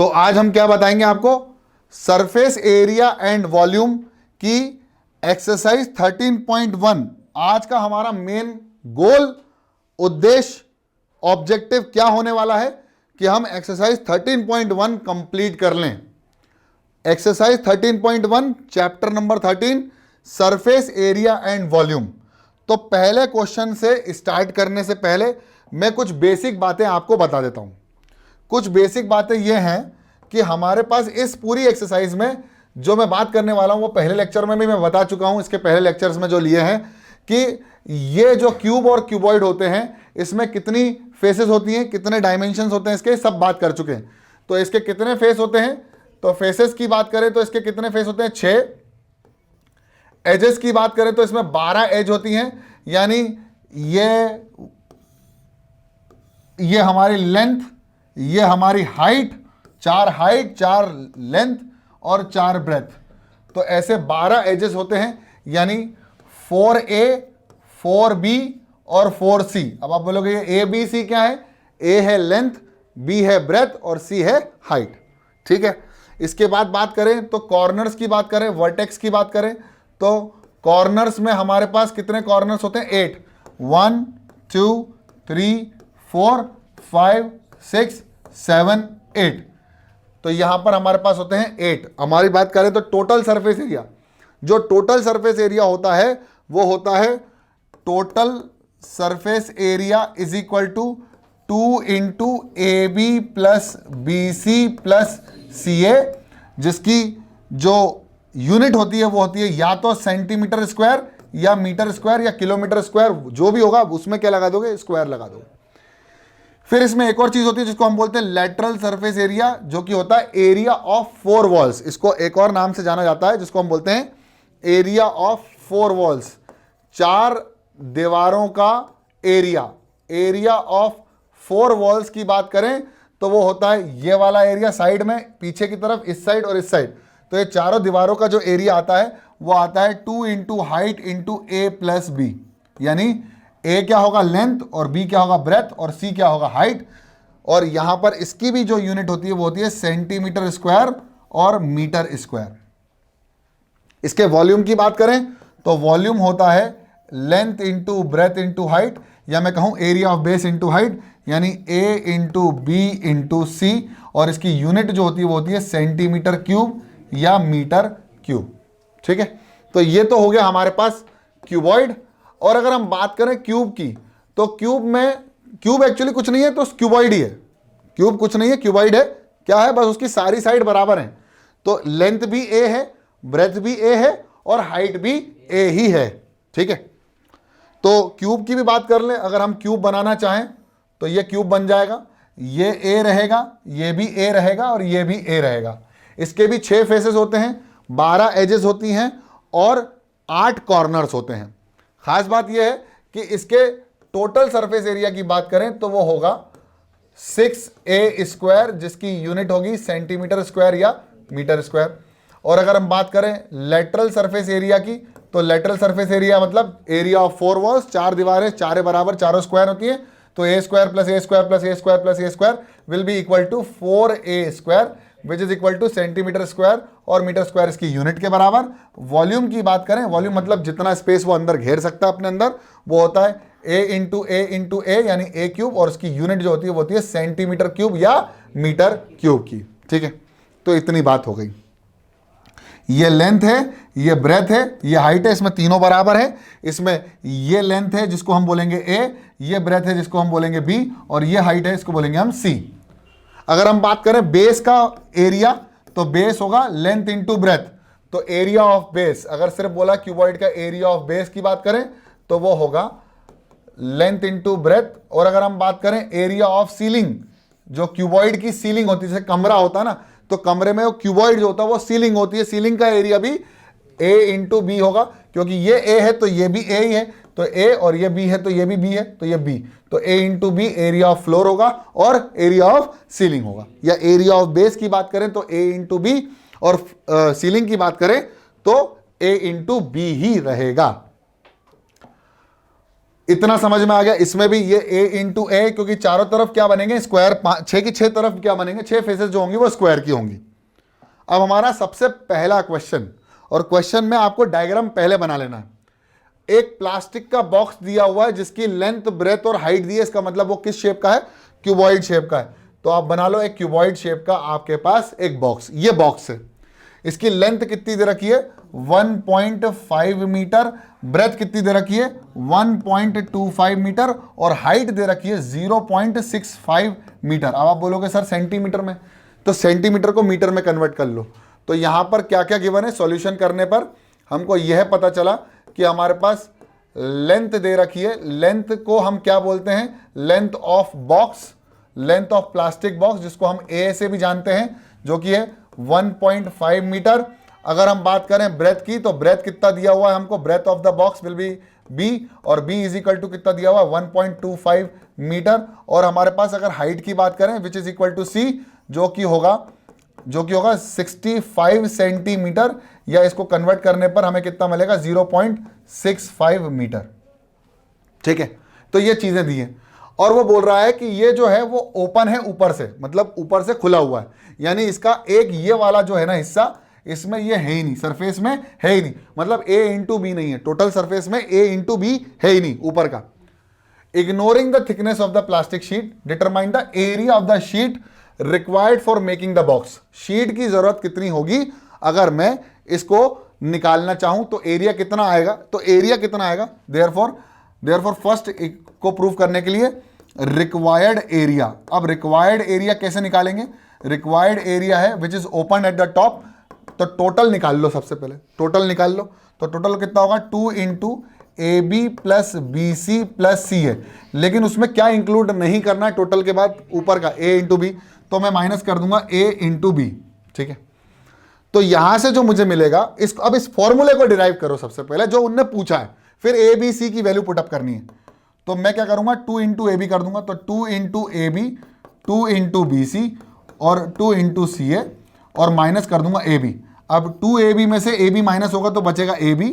तो आज हम क्या बताएंगे आपको, सरफेस एरिया एंड वॉल्यूम की एक्सरसाइज 13.1। आज का हमारा मेन गोल, उद्देश्य, ऑब्जेक्टिव क्या होने वाला है कि हम एक्सरसाइज 13.1 कंप्लीट कर लें। Exercise 13.1 chapter number 13 surface area and volume. तो पहले क्वेश्चन से स्टार्ट करने से पहले मैं कुछ बेसिक बातें आपको बता देता हूं। कुछ बेसिक बातें ये हैं कि हमारे पास इस पूरी एक्सरसाइज में जो मैं बात करने वाला हूं वो पहले लेक्चर में भी मैं बता चुका हूं, इसके पहले लेक्चर्स में जो लिए हैं, कि ये जो क्यूब और क्यूबॉइड होते हैं इसमें कितनी फेसेस होती हैं, कितने डायमेंशंस होते हैं, इसके सब बात कर चुके हैं। तो इसके कितने फेस होते हैं, तो फेसेस की बात करें तो इसके कितने फेस होते हैं, 6। एजेस की बात करें तो इसमें 12 एज होती हैं, यानी ये हमारी लेंथ, ये हमारी हाइट, 4 हाइट, 4 लेंथ और 4 ब्रेथ। तो ऐसे 12 एजेस होते हैं, यानी 4A, 4B और 4C। अब आप बोलोगे ये ABC क्या है, A है लेंथ, B है ब्रेथ और C है हाइट। ठीक है। इसके बाद बात करें तो कॉर्नर्स की बात करें, वर्टेक्स की बात करें तो कॉर्नर्स में हमारे पास कितने कॉर्नर्स होते हैं, 8। 1 2 3 4 5 6 7 8। तो यहां पर हमारे पास होते हैं 8। हमारी बात करें तो टोटल सरफेस एरिया, जो टोटल सरफेस एरिया होता है वो होता है total surface area is equal to 2 into AB plus BC plus CA, जिसकी जो यूनिट होती है वो होती है या तो सेंटीमीटर स्क्वायर या मीटर स्क्वायर या किलोमीटर स्क्वायर, जो भी होगा उसमें क्या लगा दोगे, स्क्वायर लगा दोगे। फिर इसमें एक और चीज होती है जिसको हम बोलते हैं लेटरल सरफेस एरिया, जो कि होता है एरिया ऑफ 4 वॉल्स। इसको एक और नाम से जाना जाता है जिसको हम बोलते हैं एरिया ऑफ 4 वॉल्स, 4 दीवारों का एरिया। एरिया ऑफ 4 वॉल्स की बात करें तो वो होता है ये वाला एरिया साइड में, पीछे की तरफ, इस साइड और इस साइड। तो ये चारों दीवारों का जो एरिया आता है वो आता है 2 into height into A plus B, यानी A क्या होगा लेंथ और B क्या होगा ब्रेथ और C क्या होगा हाइट। और यहां पर इसकी भी जो यूनिट होती है वो होती है सेंटीमीटर स्क्वायर और मीटर स्क्वायर। इसके वॉल्यूम की बात करें तो वॉल्यूम होता है length into breadth into height, या मैं कहूं area of base into height, यानी A into B into C। और इसकी यूनिट जो होती है वो होती है सेंटीमीटर क्यूब या मीटर क्यूब। ठीक है। तो ये तो हो गया हमारे पास क्यूबॉइड। और अगर हम बात करें क्यूब की तो क्यूब में, क्यूब एक्चुअली कुछ नहीं है तो क्यूबॉइड ही है। क्यूब कुछ नहीं है, क्यूबॉइड है। क्या है, बस उसकी सारी साइड बराबर है। तो लेंथ भी A है, ब्रेथ भी A है और हाइट भी A ही है। ठीक है। तो क्यूब की भी बात कर लें, अगर हम क्यूब बनाना चाहें तो ये क्यूब बन जाएगा, ये A रहेगा, ये भी A रहेगा और ये भी A रहेगा। इसके भी 6 फेसेस होते हैं, 12 एजेस होती हैं और 8 कॉर्नर्स होते हैं। खास बात यह है कि इसके टोटल सरफेस एरिया की बात करें तो वो होगा 6A स्क्वायर, जिसकी यूनिट होगी सेंटीमीटर स्क्वायर या मीटर स्क्वायर। और अगर हम बात करें लेटरल सरफेस एरिया की तो लेटरल सरफेस एरिया मतलब एरिया ऑफ 4 वॉल्स, 4 दीवारें, चारे बराबर, चारों स्क्वायर होती है। तो A square plus A square plus A square plus A square will be equal to 4A square which is equal to centimetre square और मीटर स्क्वायर इसकी यूनिट के बराबर। वॉल्यूम की बात करें, वॉल्यूम मतलब जितना स्पेस वो अंदर घेर सकता है अपने अंदर, वो होता है A इंटू A यानी A क्यूब, और उसकी यूनिट जो होती है वो होती है सेंटीमीटर क्यूब या मीटर क्यूब की। ठीक है। तो इतनी बात हो गई। ये लेंथ है, ये ब्रेथ है, ये हाइट है, इसमें तीनों बराबर है। इसमें ये लेंथ है जिसको हम बोलेंगे A, ये ब्रेथ है जिसको हम बोलेंगे B और ये हाइट है इसको बोलेंगे हम C। अगर हम बात करें बेस का एरिया तो बेस होगा लेंथ इंटू ब्रेथ। तो एरिया ऑफ बेस, अगर सिर्फ बोला क्यूबॉइड का एरिया ऑफ बेस की बात करें तो वो होगा लेंथ इंटू ब्रेथ। और अगर हम बात करें एरिया ऑफ सीलिंग, जो क्यूबॉइड की सीलिंग होती है, जैसे कमरा होता है ना, तो कमरे में वो क्यूबॉइड जो होता है वो सीलिंग होती है, सीलिंग का एरिया भी A इंटू B होगा, क्योंकि ये A है तो ये भी A ही है, तो A और ये B है तो ये भी B है, तो ये B, तो A into B area of floor होगा और एरिया ऑफ सीलिंग होगा। या एरिया ऑफ बेस की बात करें तो A इंटू B और सीलिंग की बात करें तो A इंटू B ही रहेगा। इतना समझ में आ गया। इसमें भी ये a इंटू ए, क्योंकि चारों तरफ क्या बनेंगे स्क्वायर, 6 की 6 तरफ क्या बनेंगे, 6 फेसेस जो होंगी वो स्क्वायर की होंगी। अब हमारा सबसे पहला क्वेश्चन, और क्वेश्चन में आपको डायग्राम पहले बना लेना है। एक प्लास्टिक का बॉक्स दिया हुआ है जिसकी लेंथ, ब्रेथ और हाइट दी है, इसका मतलब वो किस शेप का है, क्यूबॉइड शेप का है। तो आप बना लो एक क्यूबॉइड शेप का आपके पास एक बॉक्स, ये बॉक्स है। इसकी लेंथ कितनी दे रखी है 1.5 मीटर, ब्रेथ कितनी दे रखी है 1.25 मीटर, और हाइट दे रखी है 0.65 मीटर। अब आप बोलोगे सर सेंटीमीटर में, तो सेंटीमीटर को मीटर में कन्वर्ट कर लो। तो यहां पर क्या क्या गिवन है, सॉल्यूशन करने पर हमको यह पता चला कि हमारे पास लेंथ दे रखी है, लेंथ को हम क्या बोलते हैं, length of box, length of plastic box, जिसको हम ए से भी जानते हैं, जो कि है 1.5 मीटर। अगर हम बात करें ब्रेथ की, तो ब्रेथ कितना दिया हुआ है हमको, breadth of the box will be B, और बी इज इक्वल टू कितना दिया हुआ है 1.25 मीटर। और हमारे पास अगर हाइट की बात करें विच इज इक्वल टू सी, जो कि होगा 65 सेंटीमीटर, या इसको कन्वर्ट करने पर हमें कितना मिलेगा 0.65 मीटर। ठीक है, तो ये चीजें दी हैं। और वो बोल रहा है कि ये जो है वो ओपन है ऊपर से, मतलब ऊपर से खुला हुआ है, यानी इसका एक ये वाला जो है ना हिस्सा, इसमें ये है ही नहीं, सरफेस में है ही नहीं, मतलब a इंटू बी नहीं है, टोटल सरफेस में a इंटू बी है ही नहीं ऊपर का। Ignoring the thickness of the plastic sheet, determine the area of the sheet required for making the box. Sheet की जरूरत कितनी होगी अगर मैं इसको निकालना चाहूं, तो एरिया कितना आएगा, तो एरिया कितना आएगा, देयरफॉर फर्स्ट को प्रूव करने के लिए रिक्वायर्ड एरिया। अब रिक्वायर्ड एरिया कैसे निकालेंगे, रिक्वायर्ड एरिया है which is open at the top, तो टोटल निकाल लो, सबसे पहले टोटल निकाल लो। तो टोटल कितना होगा 2 इंटू ए b plus b c plus c है, लेकिन उसमें क्या इंक्लूड नहीं करना है टोटल के बाद ऊपर का a इंटू बी, तो मैं माइनस कर दूंगा a इंटू बी। ठीक है, तो यहां से जो मुझे मिलेगा, इसको अब इस फॉर्मूले को डिराइव करो सबसे पहले जो उनने पूछा है, फिर ए बी सी की वैल्यू पुटअप करनी है। तो मैं क्या करूंगा 2 इंटू ए बी कर दूंगा, तो 2 इंटू ए बी, 2 इंटू बी सी और 2 इंटू सी ए, और माइनस कर दूंगा ए बी। अब 2ab में से ab माइनस होगा तो बचेगा ab,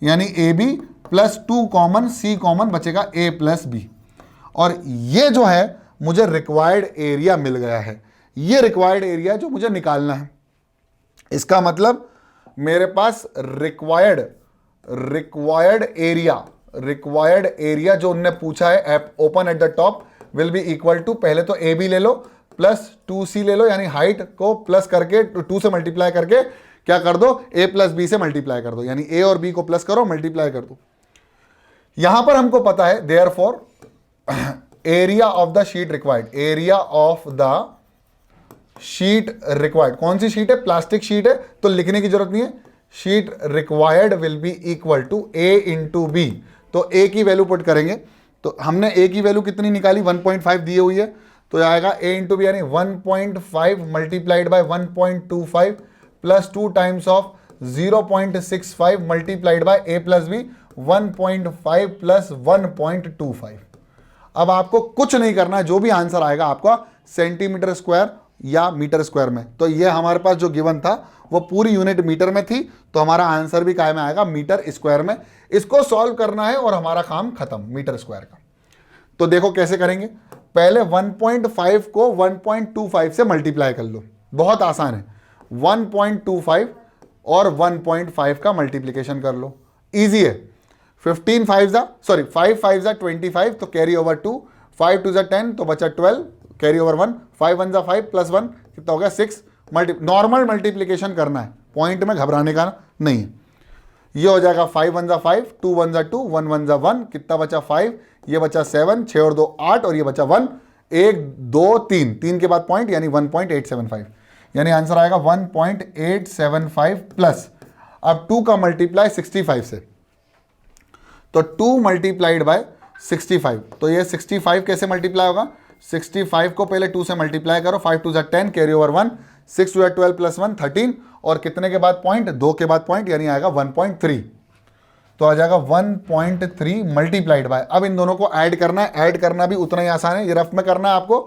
यानी ab plus 2 common, c common, बचेगा a प्लस b। और ये जो है मुझे रिक्वायर्ड एरिया मिल गया है, ये रिक्वायर्ड एरिया जो मुझे निकालना है। इसका मतलब मेरे पास रिक्वायर्ड एरिया जो उन्होंने पूछा है open at the top will be equal to, पहले तो ab ले लो प्लस 2c ले लो, यानी हाइट को प्लस करके 2 से मल्टीप्लाई करके क्या कर दो a प्लस बी से मल्टीप्लाई कर दो, यानी a और b को प्लस करो मल्टीप्लाई कर दो। यहां पर हमको पता है therefore area of the sheet required, area of the sheet required, कौन सी शीट है, प्लास्टिक शीट है, तो लिखने की जरूरत नहीं है, sheet required will be equal to a into B. तो a की वैल्यू पुट करेंगे, तो हमने a की वैल्यू कितनी निकाली 1.5 दी हुई है, तो आएगा a इंटू बी, यानी 1.5 multiplied by 1.25 plus 2 times of 0.65 multiplied by a plus B, 1.5 plus 1.25। अब आपको कुछ नहीं करना है, जो भी आंसर आएगा आपका सेंटीमीटर स्क्वायर या मीटर स्क्वायर में। तो ये हमारे पास जो गिवन था वो पूरी यूनिट मीटर में थी, तो हमारा आंसर भी काय में आएगा मीटर स्क्वायर में। इसको सॉल्व करना है और हमारा काम खत्म मीटर स्क्वायर का। तो देखो कैसे करेंगे, पहले 1.5 को 1.25 से मल्टीप्लाई कर लो, बहुत आसान है। 1.25 और 1.5 का मल्टीप्लीकेशन कर लो, इजी है। 5 5 जा 25, तो कैरी ओवर 2, 5 2 जा 10, तो बचा 12, कैरी ओवर 1, 5 1 जा 5 प्लस 1 कितना हो गया 6। नॉर्मल मल्टीप्लीकेशन करना है, पॉइंट में घबराने का नहीं है। ये हो जाएगा 5 1 जा 5, 2 1 जा 2, 1 1 जा 1, कितना बचा 5, ये बचा 7, 6 और 2 8, और ये बचा 1, 1 2 3, 3 के बाद पॉइंट, यानी 1.875, यानी आंसर आएगा 1.875 प्लस, अब 2 का मल्टीप्लाई 65 से, तो 2 मल्टीप्लाइड बाय 65, तो ये 65 कैसे मल्टीप्लाई होगा, 65 को पहले 2 से मल्टीप्लाई करो, 5 2 जा 10, कैरी ओवर 1, 6 2 जा 12 प्लस 1 13, और कितने के बाद पॉइंट, 2 के बाद पॉइंट, यानी आएगा 1.3, तो आ जाएगा 1.3 मल्टीप्लाइड बाय। अब इन दोनों को ऐड करना है, ऐड करना भी उतना ही आसान है, ये रफ में करना है आपको,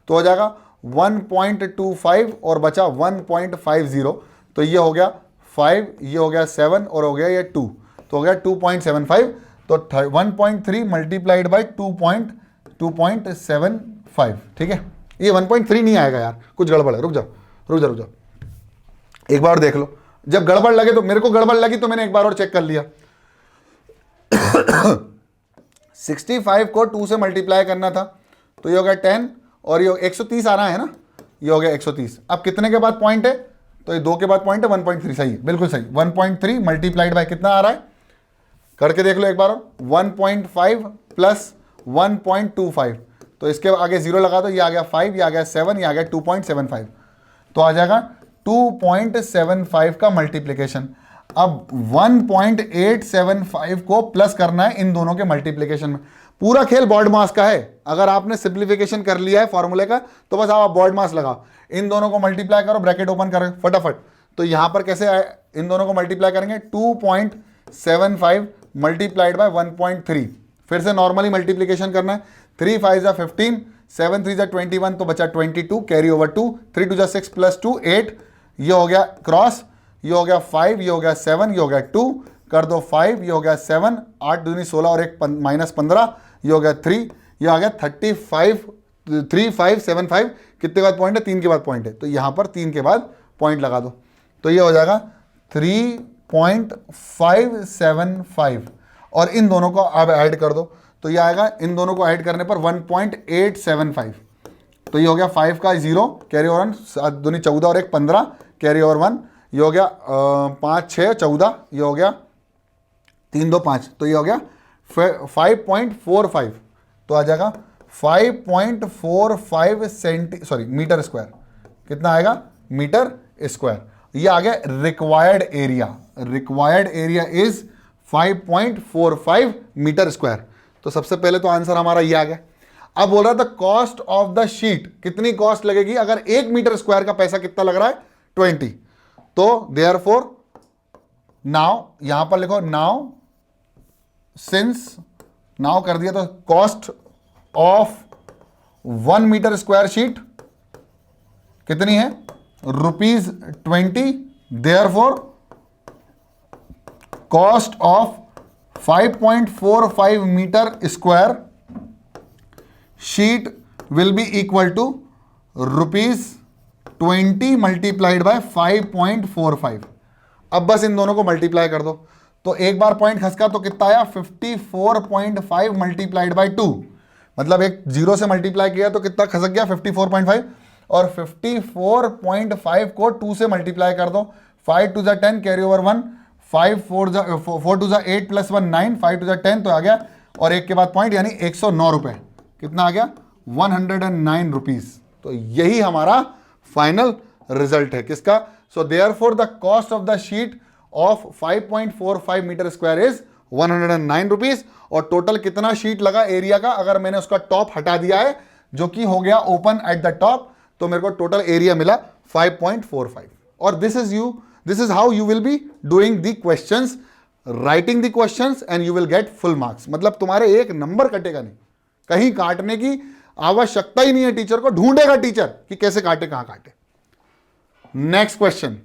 तो हो जाएगा 1.25 और बचा 1.50, तो ये हो गया 5, ये हो गया 7 और हो गया ये 2, तो हो गया 2.75। तो 1.3 मल्टीप्लाइड बाई 2.75, ठीक है। ये 1.3 नहीं आएगा यार, कुछ गड़बड़ है, रुक जाओ रुक जाओ रुक जाओ, एक बार और देख लो। जब गड़बड़ लगे तो, मेरे को गड़बड़ लगी तो मैंने एक बार और चेक कर लिया। 65 को 2 से मल्टीप्लाई करना था, तो ये हो गया 10, और ये 130 आ रहा है ना, ये हो गया 130। अब कितने के बाद पॉइंट है, तो ये 2 के बाद पॉइंट है, 1.3 सही है, बिल्कुल सही। 1.3 मल्टीप्लाइड बाय कितना आ रहा है, करके देख लो एक बार और, 1.5 प्लस 1.25, तो इसके आगे 0 लगा दो, ये आ गया 5, ये आ गया 7, ये आ गया 2.75, तो आ जाएगा 2.75 का मल्टीप्लिकेशन। अब 1.875 को प्लस करना है इन दोनों के मल्टीप्लिकेशन में। पूरा खेल बॉड मास का है। अगर आपने सिंप्लीफिकेशन कर लिया है फॉर्मूले का, तो बस आप बॉड मास लगाओ, इन दोनों को मल्टीप्लाई करो, ब्रैकेट ओपन करो फटाफट। तो यहां पर कैसे इन दोनों को मल्टीप्लाई करेंगे, 2.75 मल्टीप्लाइड बाय 1.3, फिर से नॉर्मली मल्टीप्लिकेशन करना है। 3 5 जा 15, 7 3 जा 21, तो बचा 22, कैरी ओवर 2, 3 2 जा 6 प्लस 2 8, ये हो गया क्रॉस, ये हो गया 5, ये हो गया 7, ये हो गया 2, कर दो 5, ये हो गया 7, 8 दूनी 16 और 1 -15, ये हो गया 3, ये आ गया 35, 3575। कितने के बाद पॉइंट है, 3 के बाद पॉइंट है, तो यहां पर 3 के बाद पॉइंट लगा दो, तो ये हो जाएगा 3.575, और इन दोनों को अब ऐड कर दो, तो ये आएगा, इन दोनों को ऐड करने पर 1.875, तो ये हो गया 5 का 0, कैरी ओवर 1, 7 दूनी 14 और 1 15, कैरी ओवर 1, ये हो गया 5 6 14, ये हो गया 3 2 5, तो ये हो गया 5.45, तो आ जाएगा 5.45 मीटर स्क्वायर। कितना आएगा, मीटर स्क्वायर। ये आ गया required area. Required area is 5.45 metre square. तो सबसे पहले तो आंसर हमारा ये आ गया। अब बोल रहा था कॉस्ट ऑफ द शीट, कितनी कॉस्ट लगेगी अगर 1 मीटर स्क्वायर का पैसा कितना लग रहा है, 20। तो देयरफॉर नाउ, यहां पर लिखो नाउ, सिंस, नाउ कर दिया, तो cost of 1 metre square sheet कितनी है, ₹20। Therefore cost of 5.45 metre square sheet will be equal to ₹20 multiplied by 5.45। अब बस इन दोनों को मल्टीप्लाई कर दो, तो एक बार पॉइंट खसका तो कितना आया, 54.5 मल्टीप्लाइड बाय 2, मतलब एक 0 से मल्टीप्लाई किया तो कितना खसक गया, 54.5, और 54.5 को 2 से मल्टीप्लाई कर दो, 5 2 जा 10, कैरी ओवर 1, 5 4 2 जा 8 प्लस 1 9, 5 2 जा 10, तो आ गया, और एक के बाद पॉइंट यानी 109 रुपए। कितना आ गया, 109 रुपीज। तो यही हमारा फाइनल रिजल्ट है किसका, so therefore the cost of the sheet of 5.45 metre square is 109 rupees. और टोटल कितना शीट लगा एरिया का, अगर मैंने उसका टॉप हटा दिया है जो कि हो गया ओपन एट द टॉप, तो मेरे को टोटल एरिया मिला 5.45। और this is how you will be doing the questions, writing the questions, and you will get full marks. मतलब तुम्हारे एक नंबर कटेगा नहीं, कहीं काटने की आवश्यकता ही नहीं है, टीचर को ढूंढेगा टीचर कि कैसे काटे, कहां काटे। Next question,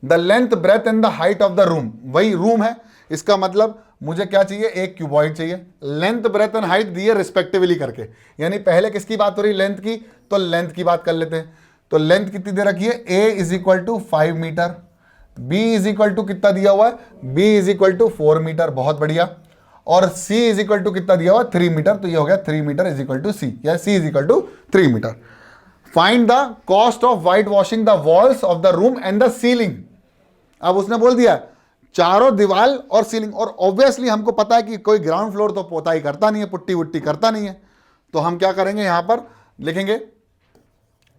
the length breadth and the height of the room, वही रूम है, इसका मतलब मुझे क्या चाहिए, एक क्यूबॉइड चाहिए। लेंथ ब्रेथ एंड हाइट दिए रिस्पेक्टिवली करके, यानी पहले किसकी बात हो रही, लेंथ की, तो लेंथ की बात कर लेते हैं। तो लेंथ कितनी दे रखी है, a is equal to 5 metre, b is equal to कितना दिया हुआ है, b is equal to 4 metre, बहुत बढ़िया, और c इज इक्वल टू कितना दिया हुआ, 3 मीटर, तो ये हो गया 3 metre is equal to c, या c is equal to 3 metre. Find the cost of white washing the walls of the room and the ceiling. अब उसने बोल दिया चारों दीवार और सीलिंग, और ऑब्वियसली हमको पता है कि कोई ग्राउंड फ्लोर तो पोताई करता नहीं है, पुट्टी वुट्टी करता नहीं है, तो हम क्या करेंगे, यहां पर लिखेंगे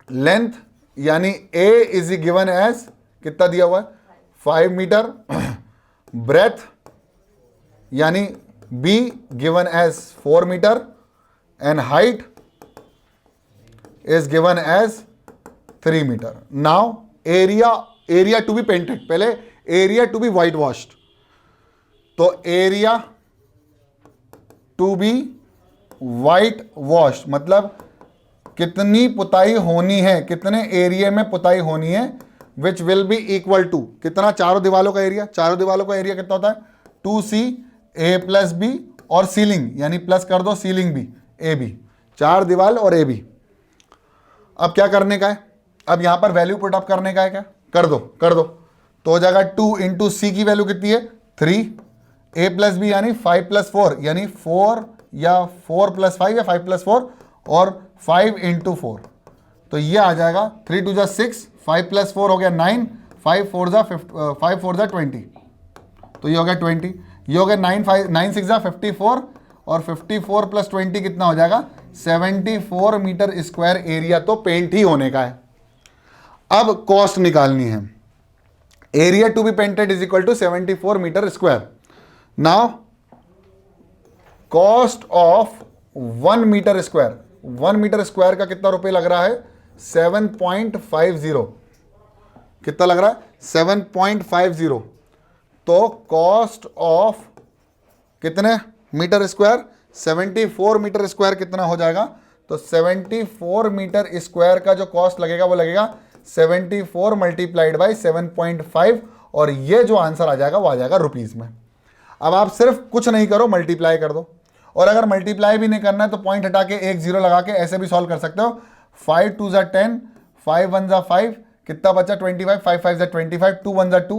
लेंथ यानी a इज गिवन एज कितना दिया हुआ है, 5 मीटर, ब्रेथ यानी b given as 4 metre, and height is given as 3 metre. Now area to be painted, पहले area to be whitewashed, तो area to be whitewash मतलब कितनी पुताई होनी है, कितने एरिया में पुताई होनी है, which will be equal to कितना, चारों दीवालों का एरिया, चारों दीवालों का एरिया कितना होता है 2c ए प्लस बी और सीलिंग यानी प्लस कर दो सीलिंग भी ए बी, 4 दीवार और ए बी। अब क्या करने का है, अब यहां पर वैल्यू पुट अप करने का है, क्या कर दो तो हो जाएगा 2 इंटू सी की वैल्यू कितनी है 3, ए प्लस बी यानी 5 प्लस 4 यानी 4 या 4 प्लस 5 या 5 प्लस 4 और 5 इंटू 4, तो ये आ जाएगा 3 2 जा 6, 5 प्लस 4 हो गया 9, 5 4 जा 20, तो ये हो गया 20, ये हो गया 9 6 जा 54 और 54 प्लस 20 कितना हो जाएगा 74 मीटर स्क्वायर एरिया तो पेंट ही होने का है। अब कॉस्ट निकालनी है, area to be painted is equal to 74 metre square. Now cost of 1 metre square, 1 metre square का कितना रुपए लग रहा है 7.50, कितना लग रहा है 7.50, तो कॉस्ट ऑफ कितने मीटर स्क्वायर 74 मीटर स्क्वायर कितना हो जाएगा, तो 74 मीटर स्क्वायर का जो कॉस्ट लगेगा वो लगेगा 74 मल्टीप्लाइड बाई 7.5 और ये जो आंसर आ जाएगा वो आ जाएगा रुपीस में। अब आप सिर्फ कुछ नहीं करो, मल्टीप्लाई कर दो, और अगर मल्टीप्लाई भी नहीं करना है तो पॉइंट हटा के एक जीरो लगा के ऐसे भी सॉल्व कर सकते हो। 5 2 जा 10, 5 1 जा 5, कितना बचा 25, 5 5 जा 25, 2 1 जा 2,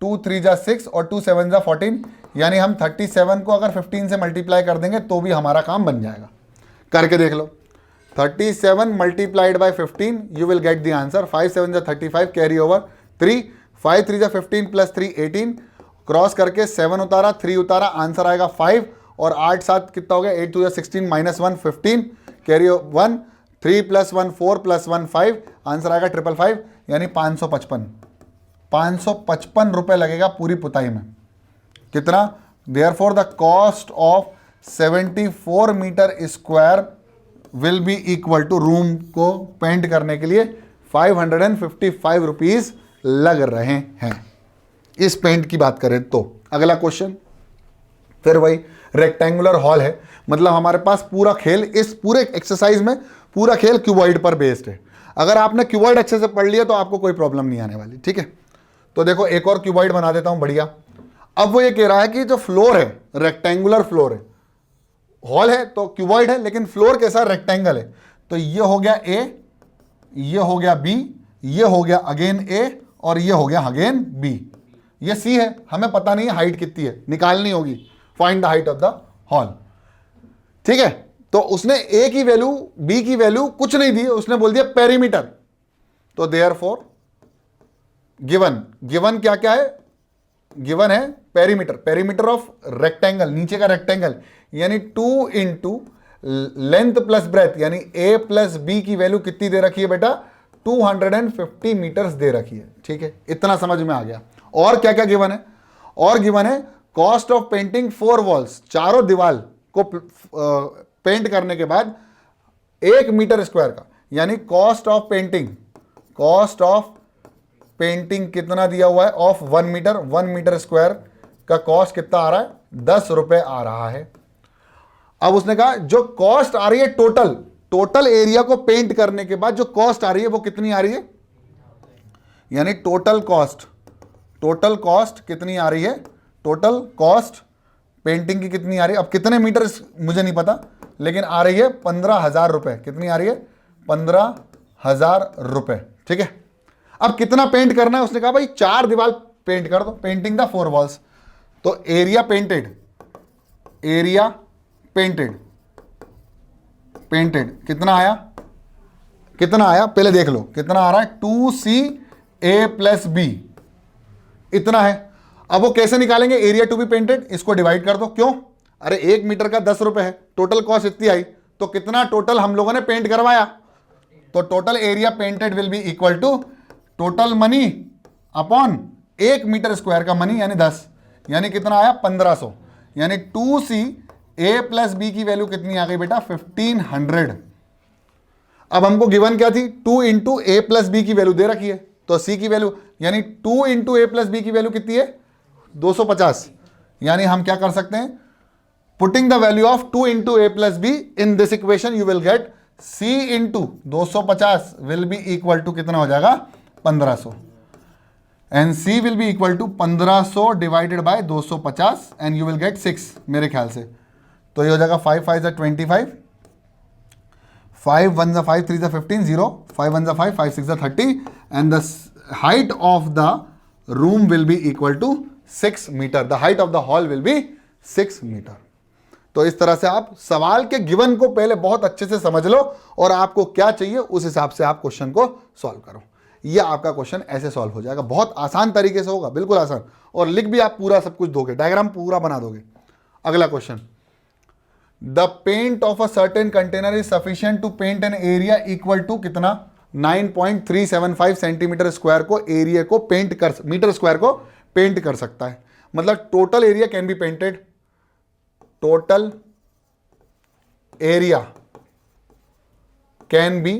2 3 जा 6 और 2 7 जा 14, यानी हम 37 को अगर 15 से मल्टीप्लाई कर देंगे तो भी हमारा काम बन जाएगा। करके देख लो, 37 multiplied by 15 you will get the answer. 5 7 जा 35 कैरी ओवर 3, 5 3 जा 15 प्लस 3 18, क्रॉस करके 7 उतारा 3 उतारा, आंसर आएगा 5 और 8 7 कितना हो गया 8 2 जा 16 minus 1 15 carry 1, 3 plus 1 4 plus 1 5, answer आएगा 555 यानी 555 रुपए लगेगा पूरी पुताई में। कितना, therefore the cost of 74 metre square will be equal to, room को पेंट करने के लिए 555 रुपीज लग रहे हैं। इस पेंट की बात करें तो अगला क्वेश्चन फिर वही रेक्टेंगुलर हॉल है, मतलब हमारे पास पूरा खेल, इस पूरे एक्सरसाइज में पूरा खेल क्यूबॉइड पर बेस्ड है। अगर आपने क्यूबॉइड अच्छे से पढ़ लिया तो आपको कोई प्रॉब्लम नहीं आने वाली, ठीक है। तो देखो एक और क्यूबॉइड बना देता हूं, बढ़िया। अब वो ये कह रहा है कि जो फ्लोर है रेक्टेंगुलर फ्लोर है, हॉल है तो क्यूबॉइड है लेकिन फ्लोर कैसा रेक्टेंगल है, तो ये हो गया ए, ये हो गया बी, ये हो गया अगेन ए और ये हो गया अगेन बी, ये सी है। हमें पता नहीं है हाइट कितनी है, निकालनी होगी, find the height of the hall, ठीक है। तो उसने ए की वैल्यू बी की वैल्यू कुछ नहीं दी, उसने बोल दिया पेरीमीटर, तो देयरफॉर गिवन क्या क्या है, गिवन है पेरीमीटर, पेरीमीटर ऑफ रेक्टेंगल, नीचे का रेक्टेंगल यानी 2 इंटू लेंथ प्लस ब्रेथ, यानी ए प्लस बी की वैल्यू कितनी दे रखी है बेटा 250 मीटर्स दे रखी है, ठीक है। इतना समझ में आ गया। और क्या क्या गिवन है, और गिवन है कॉस्ट ऑफ पेंटिंग 4 वॉल्स, चारों दीवार को पेंट करने के बाद 1 मीटर स्क्वायर का, यानी कॉस्ट ऑफ पेंटिंग कितना दिया हुआ है ऑफ 1 मीटर, 1 मीटर स्क्वायर का कॉस्ट कितना आ रहा है 10 रुपए आ रहा है। अब उसने कहा जो कॉस्ट आ रही है टोटल एरिया को पेंट करने के बाद जो कॉस्ट आ रही है वो कितनी आ रही है, यानी टोटल कॉस्ट कितनी आ रही है, टोटल कॉस्ट पेंटिंग की कितनी आ रही है। अब कितने मीटर मुझे नहीं पता, लेकिन आ रही है 15,000 रुपए। कितनी आ रही है 15,000 रुपए, ठीक है। अब कितना पेंट करना है, उसने कहा भाई 4 दीवार पेंट कर दो, पेंटिंग द 4 वॉल्स। तो एरिया पेंटेड कितना आया पहले देख लो, कितना आ रहा है 2CA प्लस बी, इतना है। अब वो कैसे निकालेंगे एरिया टू बी पेंटेड, इसको डिवाइड कर दो, क्यों, अरे 1 मीटर का 10 रुपए है, टोटल कॉस्ट इतनी आई, तो कितना टोटल हम लोगों ने पेंट करवाया, तो total area painted will be equal to total money upon 1 metre square का मनी यानी 10, यानी कितना आया 1500, यानी 2CA प्लस बी की वैल्यू कितनी आ गई बेटा 1500। अब हमको गिवन क्या थी 2 इंटू ए प्लस बी की वैल्यू दे रखी है, तो सी की वैल्यू यानी 2 इंटू ए प्लस बी की वैल्यू कितनी है 250, यानी हम क्या कर सकते हैं, putting the value of 2 into A plus B in this equation you will get C into 250 will be equal to कितना हो जाएगा 1500। And C will be equal to 1500 divided by 250 and you will gate 6 मेरे ख्याल से। तो ये हो जाएगा 5 5 25, 5 1 5 3 15 0, 5 1 5 5 6 30 and the height of the room will be equal to 6 metre. The height of the hall will be 6 metre. तो इस तरह से आप सवाल के गिवन को पहले बहुत अच्छे से समझ लो और आपको क्या चाहिए उस हिसाब से आप क्वेश्चन को सॉल्व करो। ये आपका क्वेश्चन ऐसे सॉल्व हो जाएगा, बहुत आसान तरीके से होगा, बिल्कुल आसान, और लिख भी आप पूरा सब कुछ दोगे, डायग्राम पूरा बना दोगे। अगला question, the paint of a certain container is sufficient to paint an area equal to कितना 9.375 सेंटीमीटर स्क्वायर को एरिया को पेंट कर, मीटर स्क्वायर को पेंट कर सकता है। मतलब total area can be painted, total area can be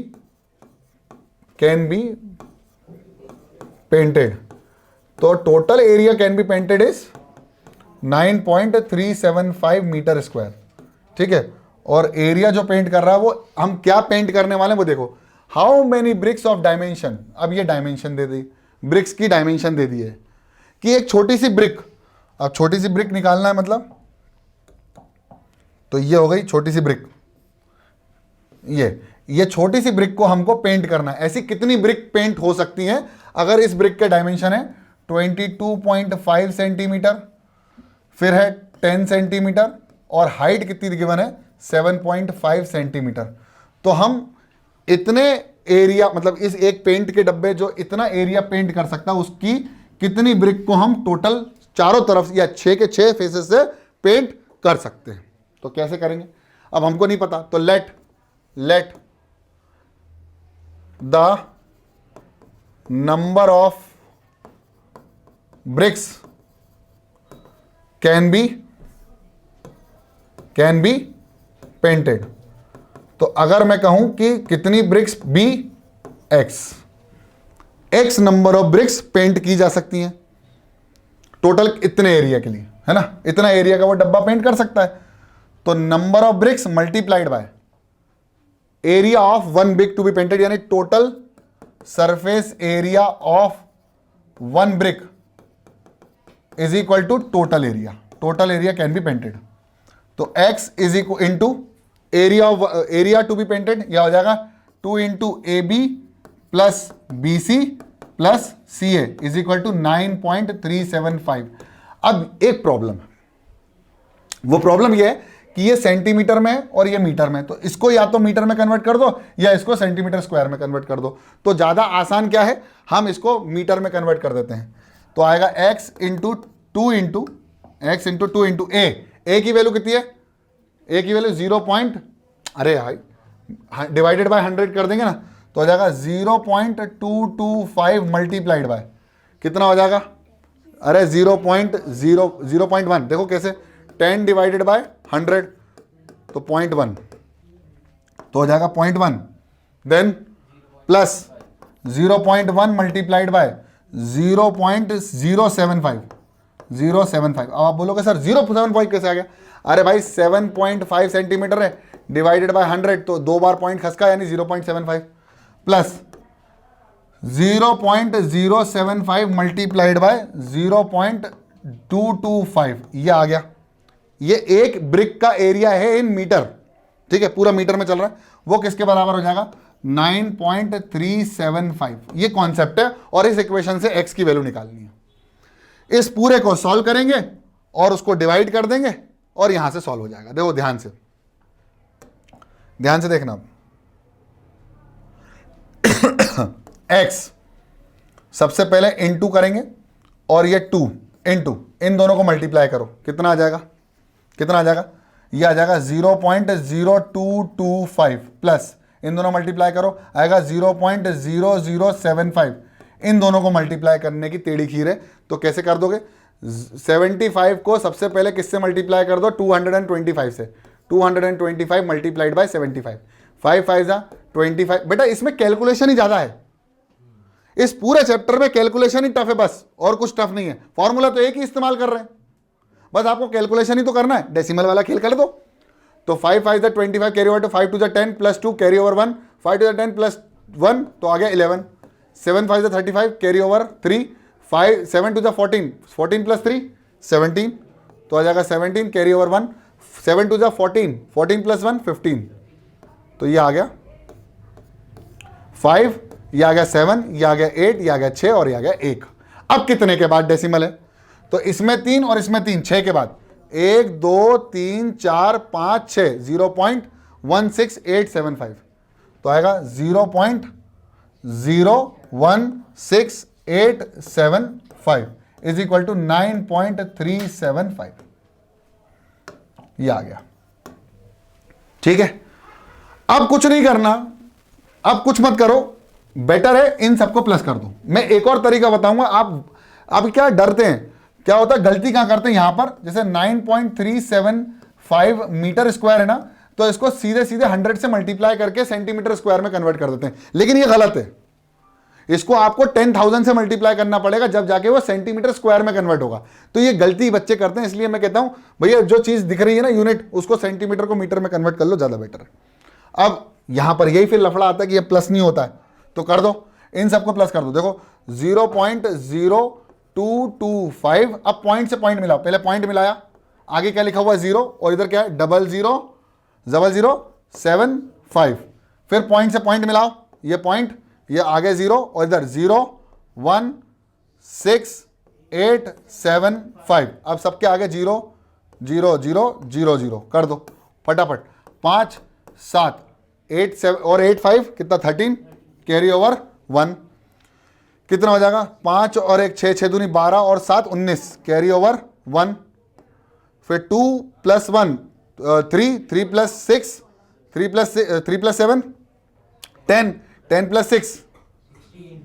painted. तो total area can be painted is 9.375 metre square, ठीक है। और एरिया जो पेंट कर रहा है वो हम क्या पेंट करने वाले हैं वो देखो, how many bricks of dimension. अब ये डायमेंशन दे दी, ब्रिक्स की डायमेंशन दे दी है कि एक छोटी सी ब्रिक, अब छोटी सी ब्रिक निकालना है मतलब, तो ये हो गई छोटी सी ब्रिक, ये छोटी सी ब्रिक को हमको पेंट करना है। ऐसी कितनी ब्रिक पेंट हो सकती हैं अगर इस ब्रिक के डायमेंशन है 22.5 सेंटीमीटर, फिर है 10 सेंटीमीटर और हाइट कितनी गिवन है 7.5 सेंटीमीटर। तो हम इतने एरिया, मतलब इस एक पेंट के डब्बे जो इतना एरिया पेंट कर सकता है उसकी कितनी ब्रिक को हम टोटल चारों तरफ या 6 के 6 फेसेस से पेंट कर सकते हैं। तो कैसे करेंगे, अब हमको नहीं पता, तो let the number of bricks can be painted. तो अगर मैं कहूं कि कितनी bricks be X number of bricks paint की जा सकती हैं टोटल इतने एरिया के लिए, है ना, इतना एरिया का वो डब्बा पेंट कर सकता है। तो number of bricks multiplied by area of one brick to be painted, यानी total surface area of one brick is equal to total area can be painted. तो x is equal into area to be painted, यह हो जाएगा 2 into A b plus b c plus c a is equal to 9.375। अब एक problem है, वो problem ये है कि ये सेंटीमीटर में और ये मीटर में, तो इसको या तो मीटर में कन्वर्ट कर दो या इसको सेंटीमीटर स्क्वायर में कन्वर्ट कर दो। तो ज़्यादा आसान क्या है, हम इसको मीटर में कन्वर्ट कर देते हैं। तो आएगा x इंटू टू इंटू ए की वैल्यू कितनी है, ए की वैल्यू डिवाइडेड बाय 100 कर देंगे ना, तो हो जाएगा 0.225 मल्टीप्लाइड बाय कितना हो जाएगा, अरे 0.1, देखो कैसे, 10 डिवाइडेड बाय 100 तो 0.1, तो हो जाएगा 0.1, देन प्लस 0.1 मल्टीप्लाइड बाय 0.075। अब आप बोलोगे सर 0.75 कैसे आ गया, अरे भाई 7.5 सेंटीमीटर है डिवाइडेड बाय 100, तो 2 बार पॉइंट खसका यानी 0.75 प्लस 0.075 मल्टीप्लाइड बाय 0.225, ये आ गया। ये एक ब्रिक का एरिया है इन मीटर, ठीक है, पूरा मीटर में चल रहा है, वो किसके बराबर हो जाएगा 9.375। ये कॉन्सेप्ट है और इस इक्वेशन से x की वैल्यू निकालनी है। इस पूरे को सॉल्व करेंगे और उसको डिवाइड कर देंगे और यहां से सॉल्व हो जाएगा। देखो ध्यान से देखना, x सबसे पहले इनटू करेंगे और ये 2 इनटू, इन दोनों को मल्टीप्लाई करो, कितना आ जाएगा, ये आ जाएगा 0.0225 प्लस इन दोनों मल्टीप्लाई करो आएगा 0.0075, इन दोनों को मल्टीप्लाई करने की टेढ़ी खीर है। तो कैसे कर दोगे, 75 को सबसे पहले किससे मल्टीप्लाई कर दो, 225 से, 225 मल्टीप्लाइड बाय 75, 5 5 25। बेटा इसमें कैलकुलेशन ही ज्यादा है, इस पूरे चैप्टर में कैलकुलेशन ही टफ है बस, और कुछ टफ नहीं है। फॉर्मूला तो एक ही इस्तेमाल कर रहे हैं, बस आपको कैलकुलेशन ही तो करना है, डेसिमल वाला खेल कर दो। तो 5 5 25 carry over to 5 2 10 plus 2 carry over 1, 5 2 10 plus 1 तो आ गया 11, 7 5 35 कैरी ओवर 3, 5 7 टू जा 14, 14 प्लस 3 17, तो आ जाएगा 17 कैरी ओवर 1, 7 टू जा 14, 14 प्लस 1 15, तो ये आ गया 5, ये आ गया 7, ये आ गया 8, ये आ गया 6 और ये आ गया 1। अब कितने के बाद डेसिमल है? तो इसमें 3 और इसमें 3, 6 के बाद 1 2 3 4 5 6, 0.16875, तो आएगा 0.016875 इज इक्वल टू 9.375, ये आ गया। ठीक है, अब कुछ नहीं करना, अब कुछ मत करो, बेटर है इन सबको प्लस कर दो। मैं एक और तरीका बताऊंगा, आप क्या डरते हैं, क्या होता है, गलती कहां करते हैं यहां पर, जैसे 9.375 मीटर स्क्वायर है ना, तो इसको सीधे सीधे 100 से मल्टीप्लाई करके सेंटीमीटर स्क्वायर में कन्वर्ट कर देते हैं, लेकिन ये गलत है। इसको आपको 10,000 से मल्टीप्लाई करना पड़ेगा, जब जाके वो सेंटीमीटर स्क्वायर में कन्वर्ट होगा। तो ये गलती बच्चे करते हैं, इसलिए मैं कहता हूं भैया जो चीज दिख रही है ना यूनिट, उसको सेंटीमीटर को मीटर में कन्वर्ट कर लो, ज्यादा बेटर है। अब यहां पर यही फिर लफड़ा आता है कि ये प्लस नहीं होता है, तो कर दो, इन सबको प्लस कर दो। देखो 0.0225, अब पॉइंट से पॉइंट मिलाओ, पहले पॉइंट मिलाया, आगे क्या लिखा हुआ है 0, और इधर क्या है 000075, फिर पॉइंट से पॉइंट मिलाओ, ये पॉइंट, ये आगे 0 और इधर 0.16875, अब सबके आगे 0 0 0 0 0 कर दो फटाफट। 5 7 8 7 और 8 5 कितना 13 कैरी ओवर 1, कितना हो जाएगा 5 और 1 6 6 दूनी 12 और 7 19 कैरी ओवर 1, फिर 2 प्लस 1 3 3 प्लस 6 3 प्लस 7 10 10 प्लस 6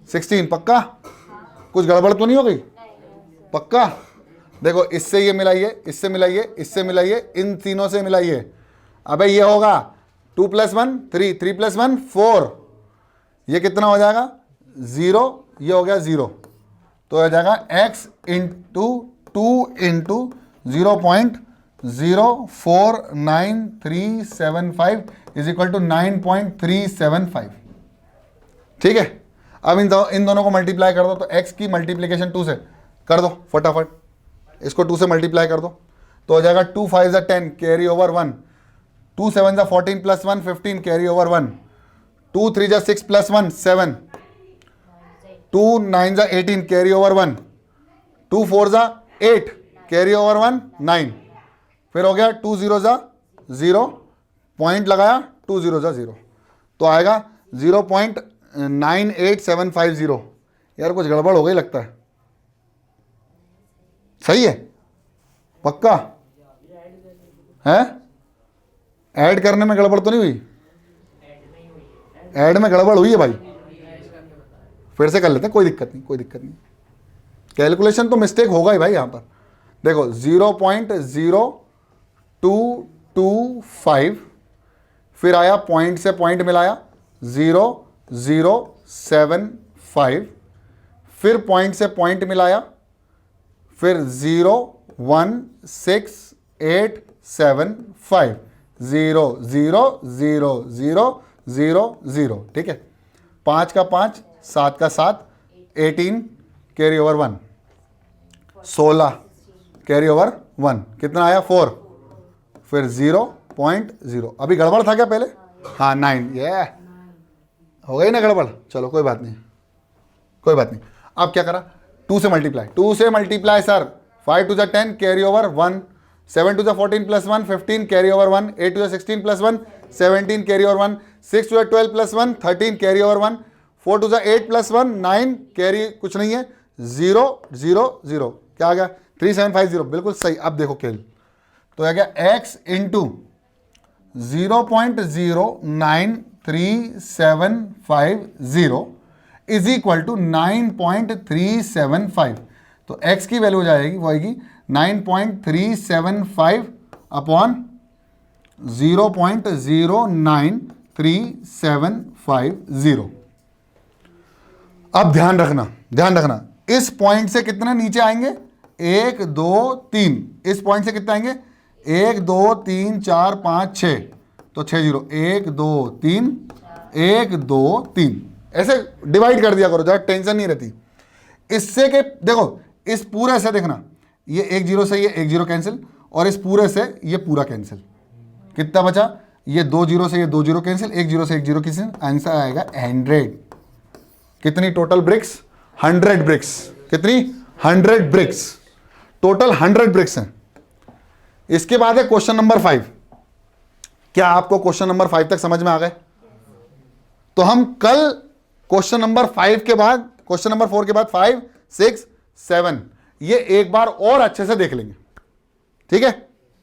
16, पक्का? कुछ गड़बड़ तो नहीं हो गई? पक्का? देखो इससे ये मिलाइए, इससे मिलाइए, इससे मिलाइए, इन तीनों से मिलाइए, अबे ये होगा 2 प्लस 1 3, 3 प्लस 1 4, ये कितना हो जाएगा 0, ये हो गया 0, तो हो जाएगा x into 2 into 0.049375 is equal to 9.375। ठीक है, अब इन दोनों को मल्टीप्लाई कर दो, तो x की मल्टीप्लीकेशन 2 से कर दो फटाफट, इसको 2 से मल्टीप्लाई कर दो, तो हो जाएगा 2 5 10 carry over 1, 2 7 14 plus 1 15 carry over 1, 2 3 6 plus 1 7, 2 9 18 carry over 1, 2 4 8 carry over 1 9, फिर हो गया 2 0 0, पॉइंट लगाया 2 0 0, तो आएगा 0.98750। यार कुछ गड़बड़ हो गई लगता है, सही है? पक्का है? ऐड करने में गड़बड़ तो नहीं हुई? ऐड में गड़बड़ हुई है भाई, फिर से कर लेते हैं, कोई दिक्कत नहीं, कोई दिक्कत नहीं, कैलकुलेशन तो मिस्टेक होगा ही भाई। यहां पर देखो 0.0225, फिर आया पॉइंट से पॉइंट मिलाया 0.075, फिर पॉइंट से पॉइंट मिलाया, फिर 0.16875, 0 0 0 0 0 0। ठीक है, 5 का 5 7 का 7 18 कैरी ओवर 1, 16 कैरी ओवर 1, कितना आया 4, फिर 0.0, अभी गड़बड़ था क्या पहले? हाँ 9, ये हो गई ना गड़बड़, चलो कोई बात नहीं, कोई बात नहीं। अब क्या करा, 2 से मल्टीप्लाई, 2 से multiply sir, 5 2 10 carry over 1, 7 2 14 plus 1 15 carry over 1, 8 2 16 plus 1 17 carry over 1, 6 2 12 plus 1 13 carry over 1, 4 2 8 plus 1 9 carry कुछ नहीं है 0 0 0, क्या आ गया 3750, बिल्कुल सही। अब देखो खेल, तो आ गया x into 0.093750 is equal to 9.375, तो x की वैल्यू हो जाएगी, वो आएगी 9.375 अपॉन 0.093750। अब ध्यान रखना, ध्यान रखना, इस पॉइंट से कितने नीचे आएंगे 1 2 3, इस पॉइंट से कितने आएंगे 1 2 3 4 5 6, तो 6 0, 1 2 3 1 2 3, ऐसे डिवाइड कर दिया करो, ज़्यादा टेंशन नहीं रहती। इससे के देखो, इस पूरे से देखना, ये 1 0 से ये 1 0 कैंसिल, और इस पूरे से ये पूरा कैंसिल, कितना बचा, ये 2 0 से ये 2 0 कैंसिल, 1 0 से 1 0 कैंसिल, आंसर आएगा 100। कितनी टोटल ब्रिक्स? 100 ब्रिक्स। कितनी? 100 ब्रिक्स, टोटल 100 ब्रिक्स हैं। इसके बाद है क्वेश्चन नंबर 5। क्या आपको क्वेश्चन नंबर 5 तक समझ में आ गए? तो हम कल क्वेश्चन नंबर 5 के बाद, क्वेश्चन नंबर 4 के बाद 5 6 7 ये एक बार और अच्छे से देख लेंगे, ठीक है।